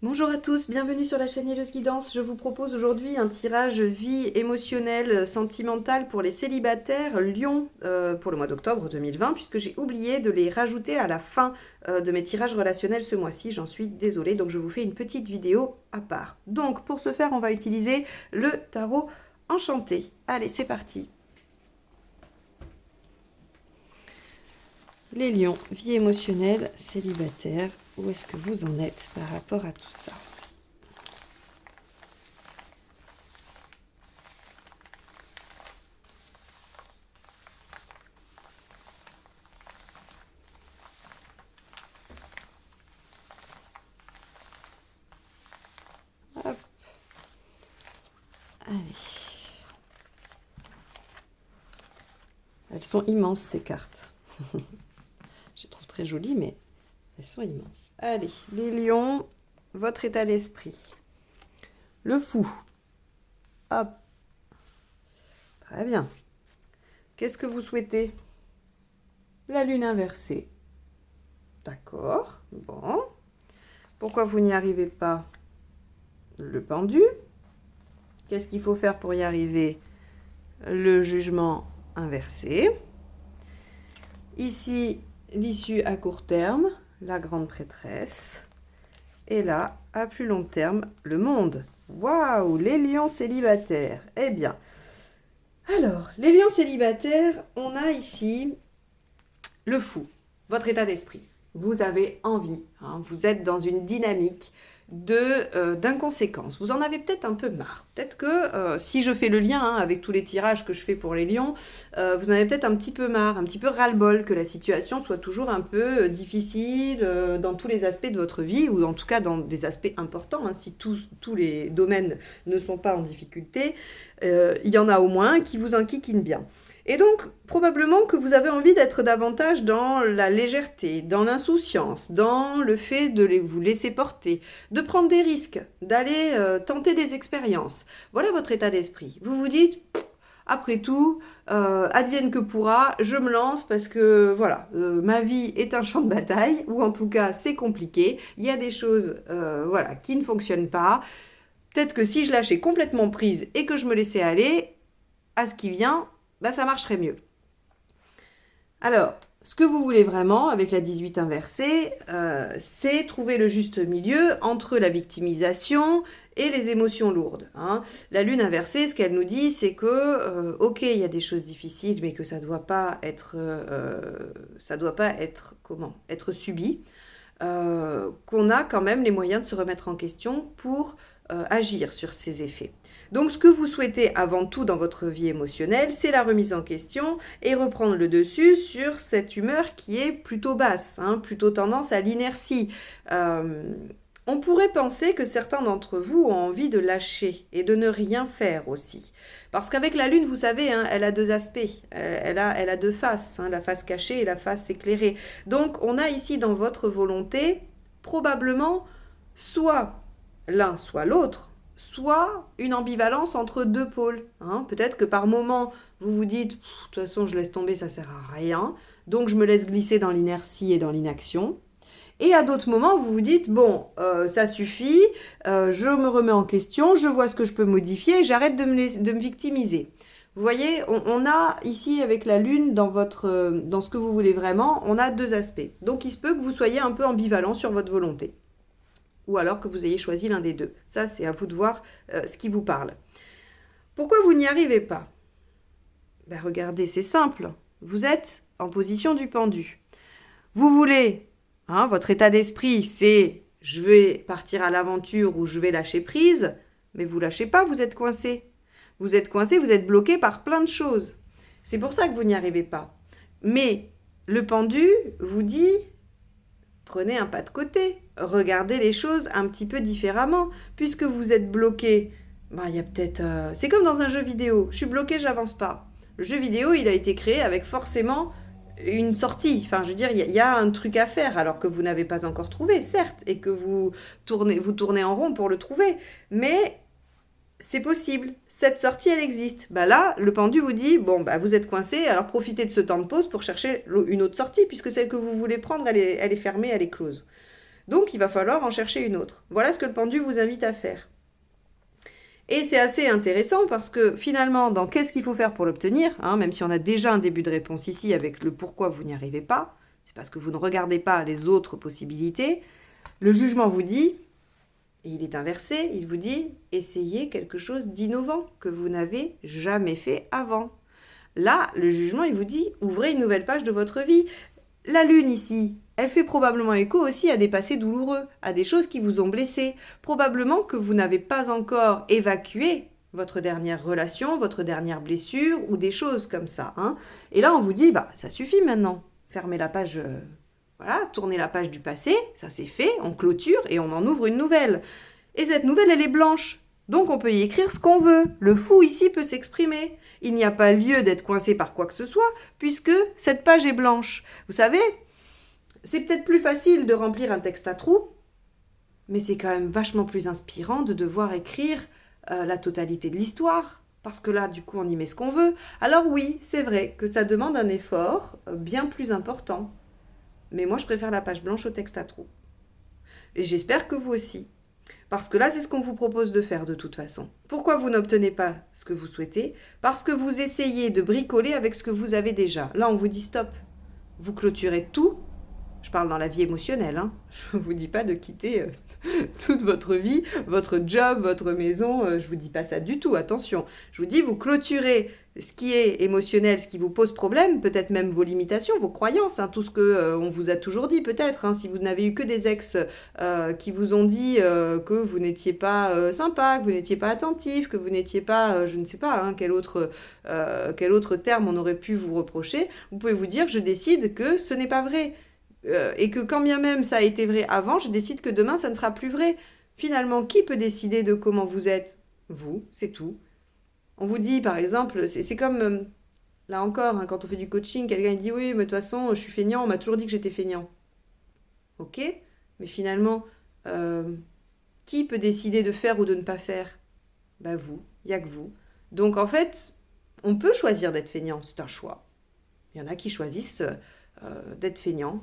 Bonjour à tous, bienvenue sur la chaîne Yellows Guidance. Je vous propose aujourd'hui un tirage vie émotionnelle, sentimentale pour les célibataires Lion pour le mois d'octobre 2020, puisque j'ai oublié de les rajouter à la fin de mes tirages relationnels ce mois-ci. J'en suis désolée, donc je vous fais une petite vidéo à part. Donc pour ce faire, on va utiliser le tarot enchanté. Allez, c'est parti. Les lions, vie émotionnelle, célibataire, où est-ce que vous en êtes par rapport à tout ça? Hop. Allez. Elles sont immenses ces cartes. Je les trouve très jolies, mais elles sont immenses. Allez, les lions, votre état d'esprit. Le fou. Hop. Très bien. Qu'est-ce que vous souhaitez? La lune inversée. D'accord. Bon. Pourquoi vous n'y arrivez pas? Le pendu. Qu'est-ce qu'il faut faire pour y arriver? Le jugement inversé. Ici, l'issue à court terme, la grande prêtresse. Et là, à plus long terme, le monde. Waouh, les lions célibataires. Eh bien, alors, les lions célibataires, on a ici le fou, votre état d'esprit. Vous avez envie, hein, vous êtes dans une dynamique d'inconséquence. Vous en avez peut-être un peu marre. Peut-être que si je fais le lien avec tous les tirages que je fais pour les lions, vous en avez peut-être un petit peu marre, un petit peu ras-le-bol que la situation soit toujours un peu difficile dans tous les aspects de votre vie, ou en tout cas dans des aspects importants, hein, si tous les domaines ne sont pas en difficulté, il y en a au moins qui vous enquiquinent bien. Et donc, probablement que vous avez envie d'être davantage dans la légèreté, dans l'insouciance, dans le fait de vous laisser porter, de prendre des risques, d'aller tenter des expériences. Voilà votre état d'esprit. Vous vous dites, après tout, advienne que pourra, je me lance parce que voilà, ma vie est un champ de bataille, ou en tout cas c'est compliqué, il y a des choses voilà, qui ne fonctionnent pas. Peut-être que si je lâchais complètement prise et que je me laissais aller à ce qui vient, bah, ça marcherait mieux. Alors, ce que vous voulez vraiment avec la 18 inversée, c'est trouver le juste milieu entre la victimisation et les émotions lourdes. Hein. La lune inversée, ce qu'elle nous dit, c'est que, ok, il y a des choses difficiles, mais que ça doit pas être comment? Être subi. Qu'on a quand même les moyens de se remettre en question pour agir sur ces effets. Donc ce que vous souhaitez avant tout dans votre vie émotionnelle, c'est la remise en question et reprendre le dessus sur cette humeur qui est plutôt basse, hein, plutôt tendance à l'inertie. On pourrait penser que certains d'entre vous ont envie de lâcher et de ne rien faire aussi. Parce qu'avec la lune, vous savez, hein, elle a deux aspects, elle a deux faces, hein, la face cachée et la face éclairée. Donc on a ici dans votre volonté probablement soit l'un, soit l'autre, soit une ambivalence entre deux pôles. Hein. Peut-être que par moment, vous vous dites, de toute façon, je laisse tomber, ça sert à rien, donc je me laisse glisser dans l'inertie et dans l'inaction. Et à d'autres moments, vous vous dites, bon, ça suffit, je me remets en question, je vois ce que je peux modifier et j'arrête de me victimiser. Vous voyez, on a ici avec la lune, dans ce que vous voulez vraiment, on a deux aspects. Donc il se peut que vous soyez un peu ambivalent sur votre volonté. Ou alors que vous ayez choisi l'un des deux. Ça, c'est à vous de voir ce qui vous parle. Pourquoi vous n'y arrivez pas? Ben, regardez, c'est simple. Vous êtes en position du pendu. Vous voulez, hein, votre état d'esprit, c'est je vais partir à l'aventure ou je vais lâcher prise, mais vous lâchez pas, vous êtes coincé. Vous êtes coincé, vous êtes bloqué par plein de choses. C'est pour ça que vous n'y arrivez pas. Mais le pendu vous dit, prenez un pas de côté, regardez les choses un petit peu différemment. Puisque vous êtes bloqué, ben, il y a peut-être... c'est comme dans un jeu vidéo, je suis bloqué, j'avance pas. Le jeu vidéo, il a été créé avec forcément une sortie. Enfin, je veux dire, il y a un truc à faire, alors que vous n'avez pas encore trouvé, certes, et que vous tournez en rond pour le trouver. Mais c'est possible. Cette sortie, elle existe. Bah là, le pendu vous dit, bon, bah vous êtes coincé, alors profitez de ce temps de pause pour chercher une autre sortie, puisque celle que vous voulez prendre, elle est fermée, elle est close. Donc il va falloir en chercher une autre. Voilà ce que le pendu vous invite à faire. Et c'est assez intéressant parce que finalement, dans qu'est-ce qu'il faut faire pour l'obtenir, même si on a déjà un début de réponse ici avec le pourquoi vous n'y arrivez pas, c'est parce que vous ne regardez pas les autres possibilités, le jugement vous dit, et il est inversé, il vous dit, essayez quelque chose d'innovant que vous n'avez jamais fait avant. Là, le jugement, il vous dit, ouvrez une nouvelle page de votre vie. La lune ici, elle fait probablement écho aussi à des passés douloureux, à des choses qui vous ont blessé. Probablement que vous n'avez pas encore évacué votre dernière relation, votre dernière blessure ou des choses comme ça. Et là, on vous dit, ça suffit maintenant. Fermez la page, voilà, tournez la page du passé, ça c'est fait, on clôture et on en ouvre une nouvelle. Et cette nouvelle, elle est blanche. Donc on peut y écrire ce qu'on veut. Le fou ici peut s'exprimer. Il n'y a pas lieu d'être coincé par quoi que ce soit, puisque cette page est blanche. Vous savez, c'est peut-être plus facile de remplir un texte à trous, mais c'est quand même vachement plus inspirant de devoir écrire la totalité de l'histoire, parce que là, du coup, on y met ce qu'on veut. Alors oui, c'est vrai que ça demande un effort bien plus important, mais moi, je préfère la page blanche au texte à trous. Et j'espère que vous aussi. Parce que là, c'est ce qu'on vous propose de faire de toute façon. Pourquoi vous n'obtenez pas ce que vous souhaitez? Parce que vous essayez de bricoler avec ce que vous avez déjà. Là, on vous dit stop. Vous clôturez tout. Je parle dans la vie émotionnelle. Je ne vous dis pas de quitter toute votre vie, votre job, votre maison. Je ne vous dis pas ça du tout. Attention. Je vous dis, vous clôturez ce qui est émotionnel, ce qui vous pose problème, peut-être même vos limitations, vos croyances, tout ce que on vous a toujours dit peut-être. Si vous n'avez eu que des ex qui vous ont dit que vous n'étiez pas sympa, que vous n'étiez pas attentif, que vous n'étiez pas, je ne sais pas, quel autre terme on aurait pu vous reprocher, vous pouvez vous dire, je décide que ce n'est pas vrai. Et que quand bien même ça a été vrai avant, je décide que demain ça ne sera plus vrai. Finalement, qui peut décider de comment vous êtes? Vous, c'est tout. On vous dit, par exemple, c'est comme, là encore, quand on fait du coaching, quelqu'un dit, oui, mais de toute façon, je suis feignant, on m'a toujours dit que j'étais feignant. Ok, mais finalement, qui peut décider de faire ou de ne pas faire? Vous, il n'y a que vous. Donc en fait, on peut choisir d'être feignant, c'est un choix. Il y en a qui choisissent d'être feignant.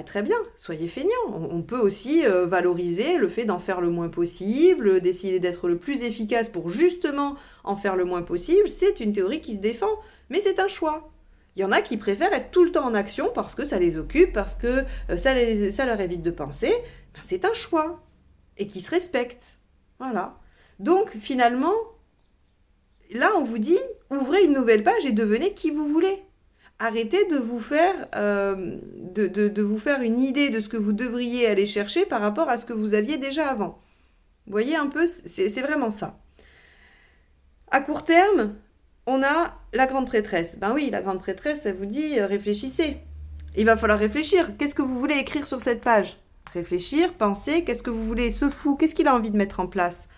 Très bien, soyez feignant. On peut aussi valoriser le fait d'en faire le moins possible, d'essayer d'être le plus efficace pour justement en faire le moins possible. C'est une théorie qui se défend, mais c'est un choix. Il y en a qui préfèrent être tout le temps en action parce que ça les occupe, parce que ça leur évite de penser. C'est un choix et qui se respecte. Voilà. Donc finalement, là on vous dit, ouvrez une nouvelle page et devenez qui vous voulez. Arrêtez de vous faire, de vous faire une idée de ce que vous devriez aller chercher par rapport à ce que vous aviez déjà avant. Vous voyez un peu, c'est vraiment ça. À court terme, on a la grande prêtresse. Oui, la grande prêtresse, elle vous dit réfléchissez. Il va falloir réfléchir. Qu'est-ce que vous voulez écrire sur cette page? Réfléchir, penser, qu'est-ce que vous voulez? Ce fou, qu'est-ce qu'il a envie de mettre en place?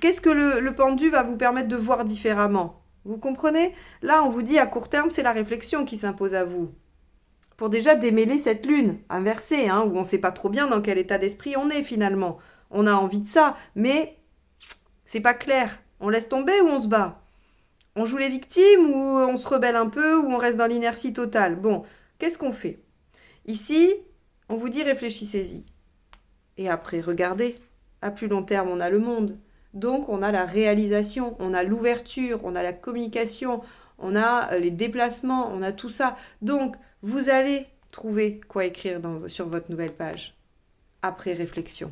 Qu'est-ce que le pendu va vous permettre de voir différemment? Vous comprenez? Là, on vous dit à court terme, c'est la réflexion qui s'impose à vous. Pour déjà démêler cette lune inversée, où on ne sait pas trop bien dans quel état d'esprit on est finalement. On a envie de ça, mais c'est pas clair. On laisse tomber ou on se bat? On joue les victimes ou on se rebelle un peu ou on reste dans l'inertie totale? Bon, qu'est-ce qu'on fait? Ici, on vous dit réfléchissez-y. Et après, regardez. À plus long terme, on a le monde. Donc, on a la réalisation, on a l'ouverture, on a la communication, on a les déplacements, on a tout ça. Donc, vous allez trouver quoi écrire sur votre nouvelle page, après réflexion.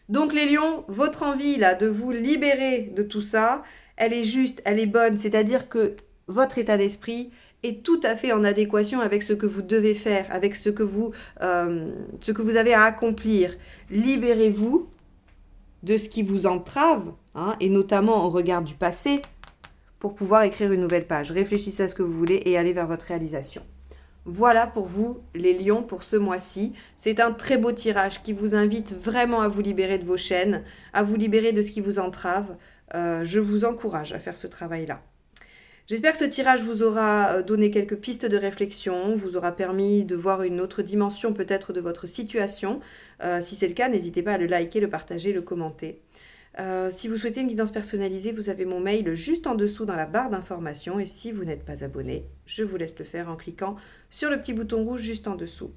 Donc, les lions, votre envie là de vous libérer de tout ça, elle est juste, elle est bonne. C'est-à-dire que votre état d'esprit est tout à fait en adéquation avec ce que vous devez faire, avec ce que vous avez à accomplir. Libérez-vous de ce qui vous entrave, et notamment au regard du passé, pour pouvoir écrire une nouvelle page. Réfléchissez à ce que vous voulez et allez vers votre réalisation. Voilà pour vous, les lions, pour ce mois-ci. C'est un très beau tirage qui vous invite vraiment à vous libérer de vos chaînes, à vous libérer de ce qui vous entrave. Je vous encourage à faire ce travail-là. J'espère que ce tirage vous aura donné quelques pistes de réflexion, vous aura permis de voir une autre dimension peut-être de votre situation. Si c'est le cas, n'hésitez pas à le liker, le partager, le commenter. Si vous souhaitez une guidance personnalisée, vous avez mon mail juste en dessous dans la barre d'information. Et si vous n'êtes pas abonné, je vous laisse le faire en cliquant sur le petit bouton rouge juste en dessous.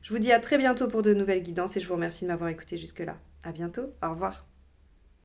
Je vous dis à très bientôt pour de nouvelles guidances et je vous remercie de m'avoir écouté jusque-là. À bientôt, au revoir.